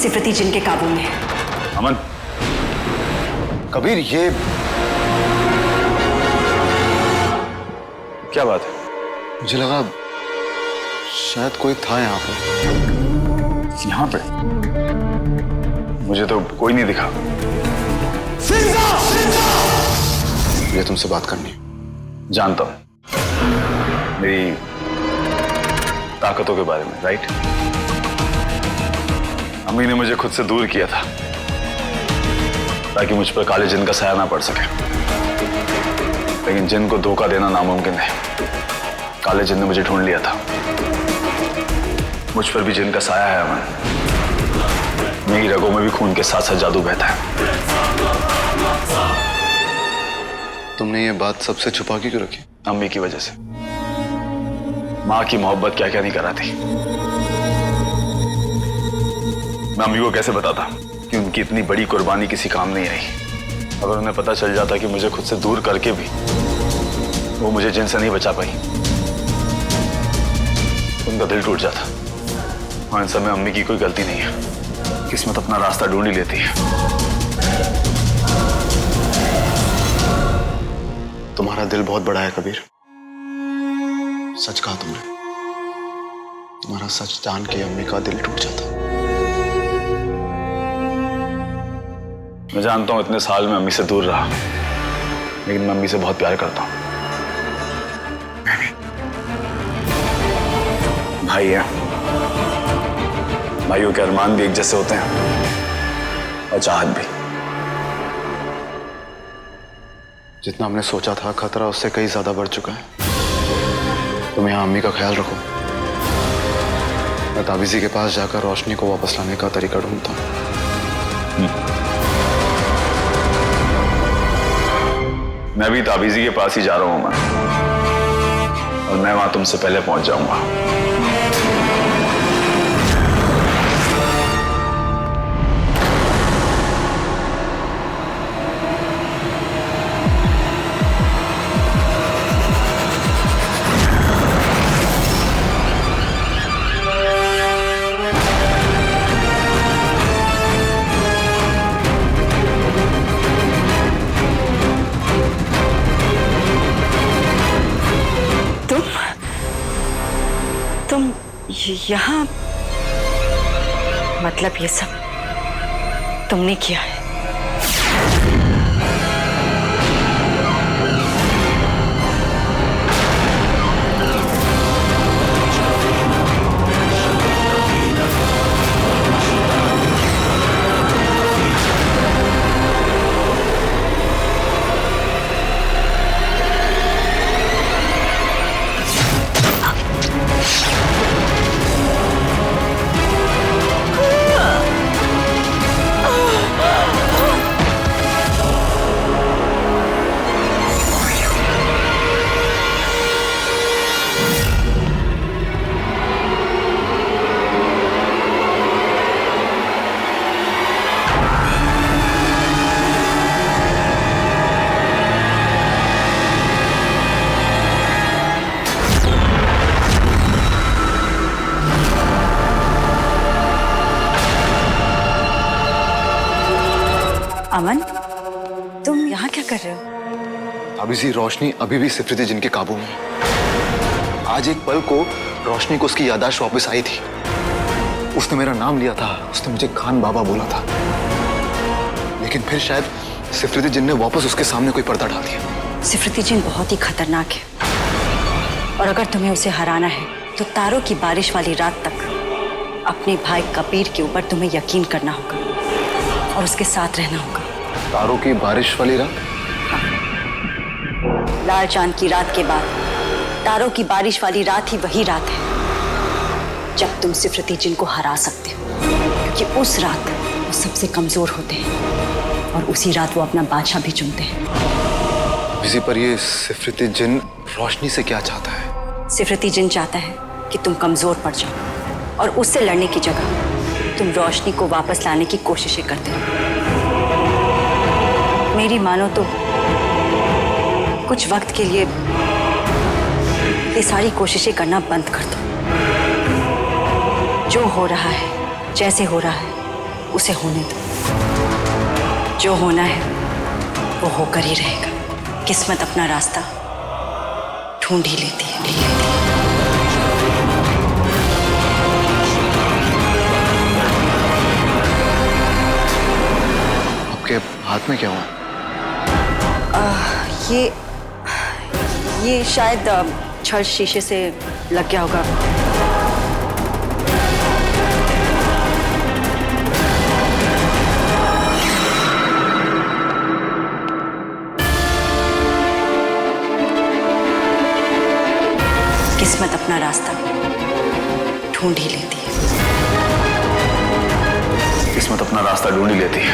सिफरती जिन के काबू में। अमन, कबीर, ये क्या बात है? मुझे लगा शायद कोई था यहाँ पे। यहाँ पे? मुझे तो कोई नहीं दिखा। मुझे तुमसे बात करनी है। जानता हूं मेरी ताकतों के बारे में, राइट? अम्मी ने मुझे खुद से दूर किया था ताकि मुझ पर काले जिन का साया ना पड़ सके, लेकिन जिन को धोखा देना नामुमकिन है। काले जिन ने मुझे ढूंढ लिया था। मुझ पर भी जिन का साया है अमन। मेरी रगों में भी खून के साथ साथ जादू बहता है। तुमने ये बात सबसे छुपा के क्यों रखी? अम्मी की वजह से। माँ की मोहब्बत क्या क्या नहीं कराती। मैं अम्मी को कैसे बताता कि उनकी इतनी बड़ी कुर्बानी किसी काम नहीं आई। अगर उन्हें पता चल जाता कि मुझे खुद से दूर करके भी वो मुझे जिन से नहीं बचा पाई, उनका दिल टूट जाता। और इन सब में अम्मी की कोई गलती नहीं है। किस्मत अपना रास्ता ढूंढ ही लेती है। तुम्हारा दिल बहुत बड़ा है कबीर। सच कहा तुमने। तुम्हारा सच जान के अम्मी का दिल टूट जाता। मैं जानता हूं इतने साल में अम्मी से दूर रहा, लेकिन मैं अम्मी से बहुत प्यार करता हूं। भाई है, भाइयों के अरमान भी एक जैसे होते हैं और चाहत भी। जितना हमने सोचा था खतरा उससे कई ज्यादा बढ़ चुका है। तुम यहाँ अम्मी का ख्याल रखो। मैं ताबीजी के पास जाकर रोशनी को वापस लाने का तरीका ढूंढता हूँ। मैं भी ताबीजी के पास ही जा रहा हूं मैं, और मैं वहां तुमसे पहले पहुंच जाऊंगा। तुम यहाँ, मतलब ये सब तुमने किया है? अमन, तुम यहाँ क्या कर रहे हो? ताबीजी, रोशनी अभी भी सिफरती जिन के काबू में है। आज एक पल को रोशनी को उसकी याददाश्त वापस आई थी। उसने मेरा नाम लिया था, उसने मुझे खान बाबा बोला था, लेकिन फिर शायद सिफरती जिन ने वापस उसके सामने कोई पर्दा डाल दिया। सिफरती जिन बहुत ही खतरनाक है, और अगर तुम्हें उसे हराना है तो तारों की बारिश वाली रात तक अपने भाई कबीर के ऊपर तुम्हें यकीन करना होगा और उसके साथ रहना होगा। तारों की बारिश वाली रात? लाल चांद की रात के बाद तारों की बारिश वाली रात ही वही रात है जब तुम सिफरती जिन को हरा सकते हो, क्योंकि उस रात वो सबसे कमजोर होते हैं और उसी रात वो अपना बादशाह भी चुनते हैं। इसी पर ये सिफरती जिन रोशनी से क्या चाहता है? सिफरती जिन चाहता है कि तुम कमजोर पड़ जाओ और उससे लड़ने की जगह तुम रोशनी को वापस लाने की कोशिशें करते हो। मेरी मानो तो कुछ वक्त के लिए ये सारी कोशिशें करना बंद कर दो। जो हो रहा है, जैसे हो रहा है, उसे होने दो। जो होना है वो होकर ही रहेगा। किस्मत अपना रास्ता ढूंढ ही लेती है। आपके हाथ में क्या हुआ? ये शायद छड़ शीशे से लग गया होगा। किस्मत अपना रास्ता ढूंढ ही लेती है। किस्मत अपना रास्ता ढूंढ ही लेती है।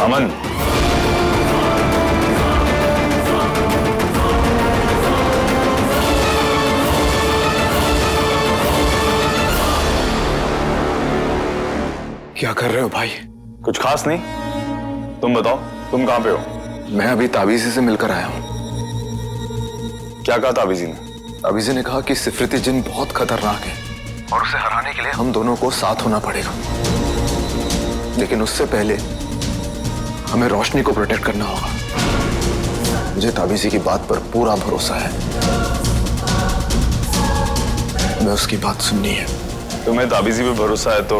अमन, क्या कर रहे हो भाई? कुछ खास नहीं। तुम बताओ, तुम कहां पे हो? मैं अभी ताबीजी से मिलकर आया हूं। क्या कहा ताबीजी ने? ताबीजी ने कहा कि सिफरती जिन बहुत खतरनाक है और उसे हराने के लिए हम दोनों को साथ होना पड़ेगा। लेकिन उससे पहले हमें रोशनी को प्रोटेक्ट करना होगा। मुझे ताबीजी की बात पर पूरा भरोसा है। मैं उसकी बात सुननी है। तुम्हें ताबीजी पे भरोसा है तो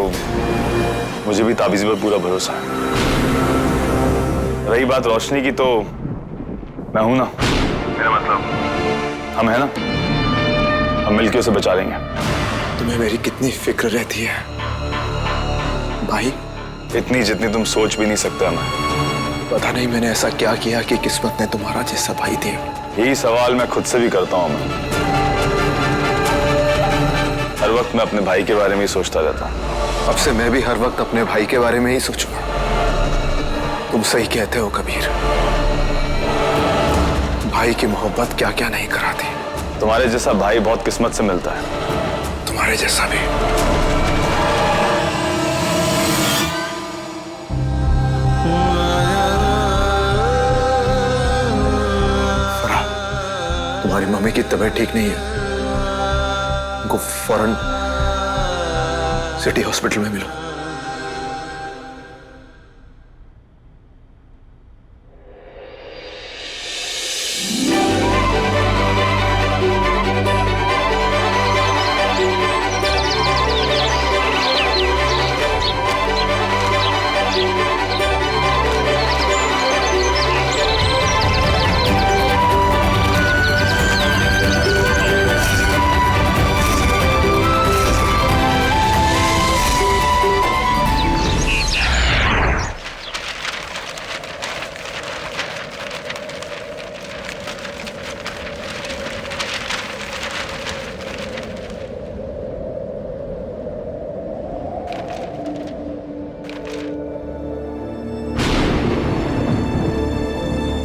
मुझे भी ताबीजी पर पूरा भरोसा है। रही बात रोशनी की, तो मैं हूं ना। मेरा मतलब हम है ना, हम मिलके उसे बचा लेंगे। तुम्हें मेरी कितनी फिक्र रहती है भाई? इतनी जितनी तुम सोच भी नहीं सकते। हमें पता नहीं मैंने ऐसा क्या किया कि किस्मत ने तुम्हारा जैसा भाई दिया। यही सवाल मैं खुद से भी करता हूं। मैं हर वक्त मैं अपने भाई के बारे में ही सोचता रहता हूं। अब से मैं भी हर वक्त अपने भाई के बारे में ही सोचूंगा। तुम सही कहते हो कबीर। भाई की मोहब्बत क्या क्या नहीं कराती। तुम्हारे जैसा भाई बहुत किस्मत से मिलता है। तुम्हारे जैसा भी। तुम्हारी मम्मी की तबीयत ठीक नहीं है। उनको फौरन सिटी हॉस्पिटल में मिलो।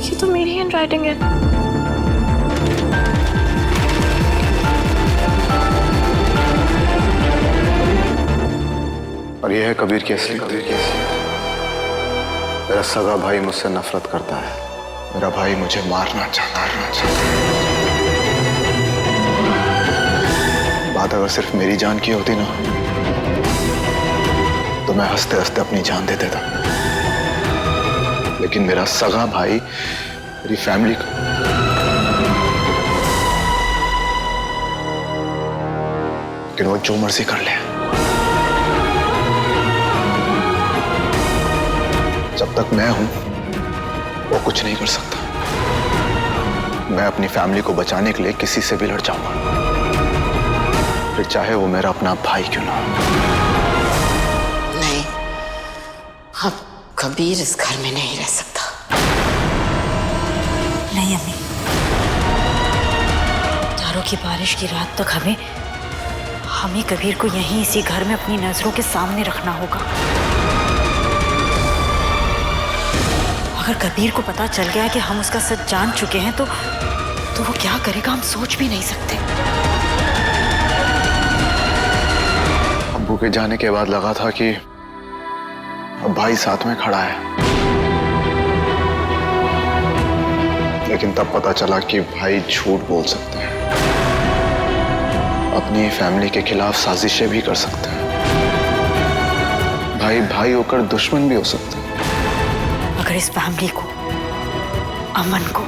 ये तो मेरी हैंड राइटिंग है। और यह है कबीर की असली कबीर की असली। मेरा सगा भाई मुझसे नफरत करता है। मेरा भाई मुझे मारना चाहता है। बात अगर सिर्फ मेरी जान की होती ना, तो मैं हंसते हंसते अपनी जान दे देता। लेकिन मेरा सगा भाई मेरी फैमिली लेकिन वो जो मर्जी कर ले, जब तक मैं हूं वो कुछ नहीं कर सकता। मैं अपनी फैमिली को बचाने के लिए किसी से भी लड़ जाऊंगा, फिर चाहे वो मेरा अपना भाई क्यों ना हो। नहीं, अब कबीर इस घर में नहीं रह सकता। नहीं अम्मी, तारों की बारिश की रात तक हमें कबीर को यहीं इसी घर में अपनी नजरों के सामने रखना होगा। अगर कबीर को पता चल गया कि हम उसका सच जान चुके हैं तो वो क्या करेगा हम सोच भी नहीं सकते। अब्बू के जाने के बाद लगा था कि अब भाई साथ में खड़ा है, लेकिन तब पता चला कि भाई झूठ बोल सकते हैं, अपनी फैमिली के खिलाफ साजिशें भी कर सकते हैं। भाई होकर दुश्मन भी हो सकते हैं। अगर इस फैमिली को, अमन को,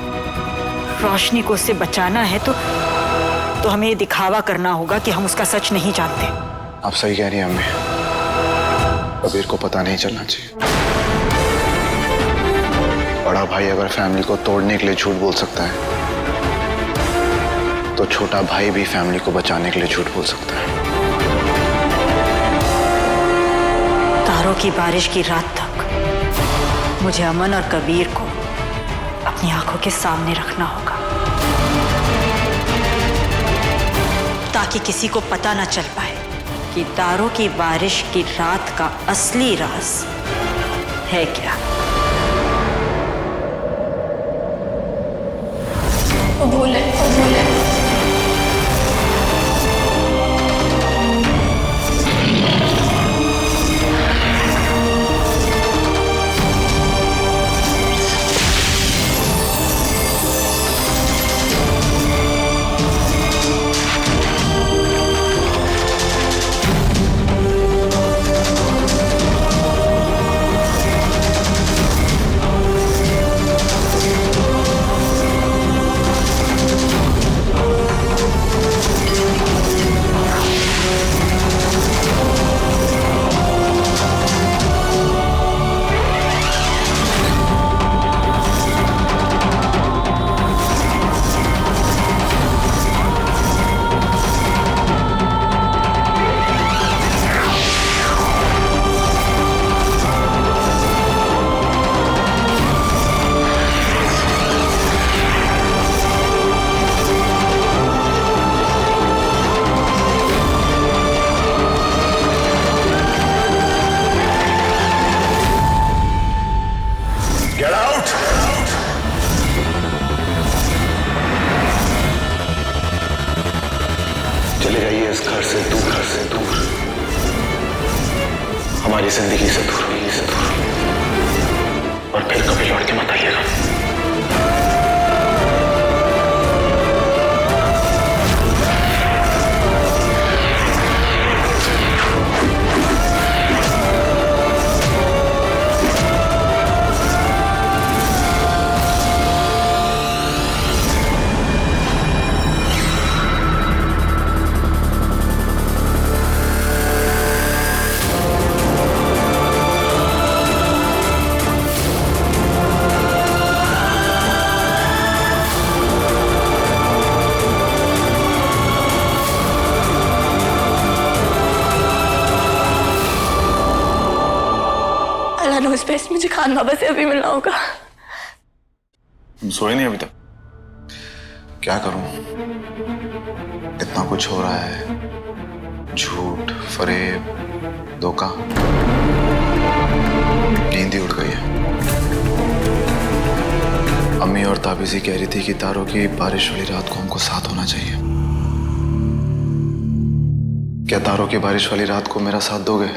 रोशनी को उससे बचाना है तो हमें ये दिखावा करना होगा कि हम उसका सच नहीं जानते। आप सही कह रही हैं अम्मी, कबीर को पता नहीं चलना चाहिए। बड़ा भाई अगर फैमिली को तोड़ने के लिए झूठ बोल सकता है तो छोटा भाई भी फैमिली को बचाने के लिए झूठ बोल सकता है। तारों की बारिश की रात तक मुझे अमन और कबीर को अपनी आंखों के सामने रखना होगा, ताकि किसी को पता न चल पाए कि तारों की बारिश की रात का असली राज है क्या। भूले चले जाइए इस घर से दूर, हमारी जिंदगी से दूर, और फिर कभी लौट के मत आइएगा। उस पे मुझे खान बाबा से अभी मिलना होगा। तुम सोए नहीं अभी तक? क्या करूं, इतना कुछ हो रहा है, झूठ, फरेब, धोखा, नींद ही उड़ गई है। अम्मी और ताबीजी कह रही थी कि तारों की बारिश वाली रात को हमको साथ होना चाहिए। क्या तारों की बारिश वाली रात को मेरा साथ दोगे?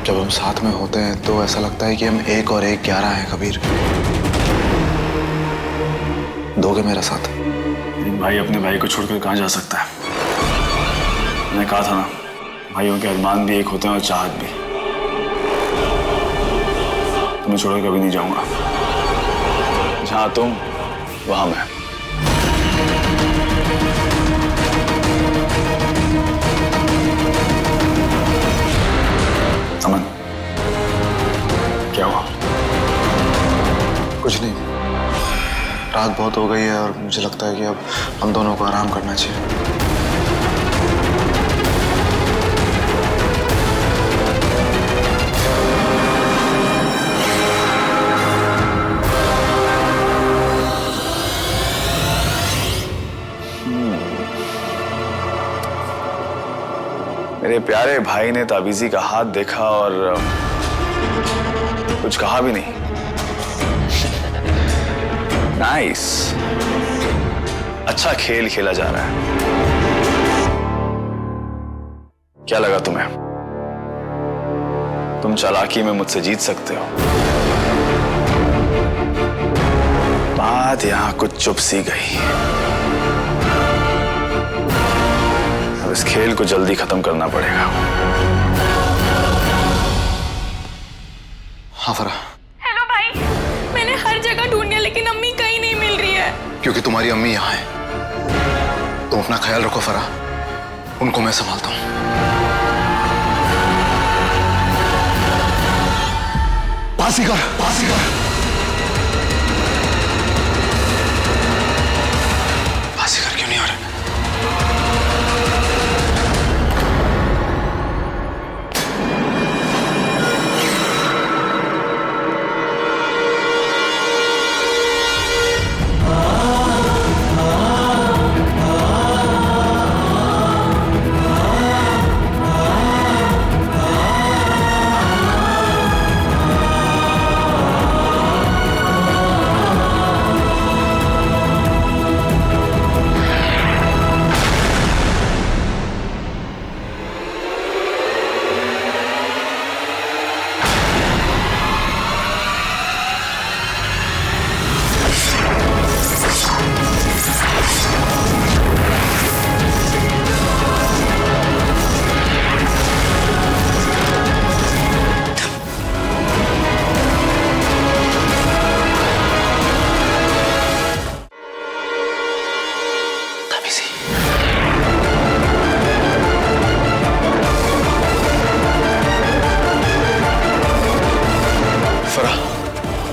जब हम साथ में होते हैं तो ऐसा लगता है कि हम 1 और 1 11 हैं। कबीर, दोगे मेरा साथ? भाई अपने भाई को छोड़कर कहाँ जा सकता है? मैंने कहा था ना, भाइयों के अरमान भी एक होते हैं और चाहत भी। तुम्हें छोड़कर कभी नहीं जाऊंगा। जहां तुम वहां मैं। रात बहुत हो गई है और मुझे लगता है कि अब हम दोनों को आराम करना चाहिए। मेरे प्यारे भाई ने ताबीजी का हाथ देखा और कुछ कहा भी नहीं। नाइस, अच्छा खेल खेला जा रहा है। क्या लगा तुम्हें? तुम चालाकी में मुझसे जीत सकते हो? बात यहां कुछ चुप सी गई। अब इस खेल को जल्दी खत्म करना पड़ेगा। हाँ फरा। हेलो भाई, मैंने हर जगह ढूंढ लिया लेकिन अम्मी कहीं नहीं मिल रही है। क्योंकि तुम्हारी अम्मी यहाँ है। तुम अपना ख्याल रखो फरा, उनको मैं संभालता हूँ। बाजीगर, बाजीगर, बाजीगर क्यों नहीं आ रहा?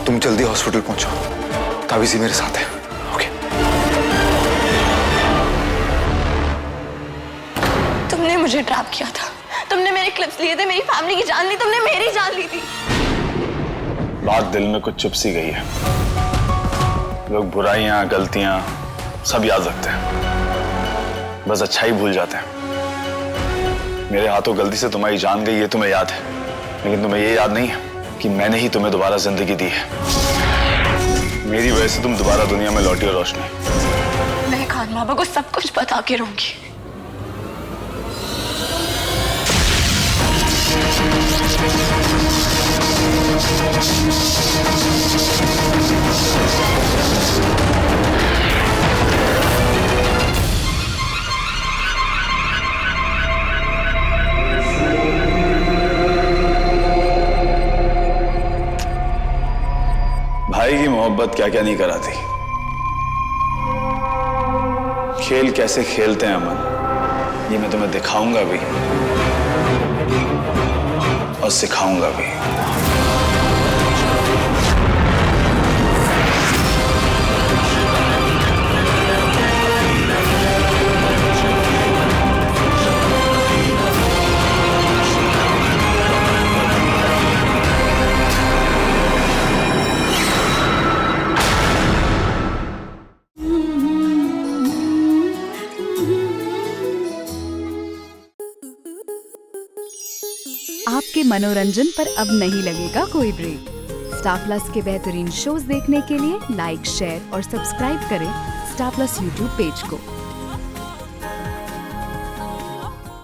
तुम जल्दी हॉस्पिटल पहुंचो, ताबीजी मेरे साथ है। ओके। तुमने मुझे ट्रैप किया था, तुमने मेरे क्लिप्स लिए थे, मेरी फैमिली की जान ली, तुमने मेरी जान ली थी। बात दिल में कुछ चुप सी गई है। लोग बुराइयां, गलतियां सब याद रखते हैं, बस अच्छा ही भूल जाते हैं। मेरे हाथों गलती से तुम्हारी जान गई है, तुम्हें याद है, लेकिन तुम्हें ये याद नहीं है कि मैंने ही तुम्हें दोबारा जिंदगी दी है। मेरी वजह से तुम दोबारा दुनिया में लौटी हो रोशनी। मैं खान बाबा को सब कुछ बता के रहूंगी। भाई की मोहब्बत क्या क्या नहीं कराती। खेल कैसे खेलते हैं अमन, ये मैं तुम्हें दिखाऊंगा भी और सिखाऊंगा भी। आपके मनोरंजन पर अब नहीं लगेगा कोई ब्रेक। स्टार प्लस के बेहतरीन शोज देखने के लिए लाइक, शेयर और सब्सक्राइब करें स्टार प्लस यूट्यूब पेज को।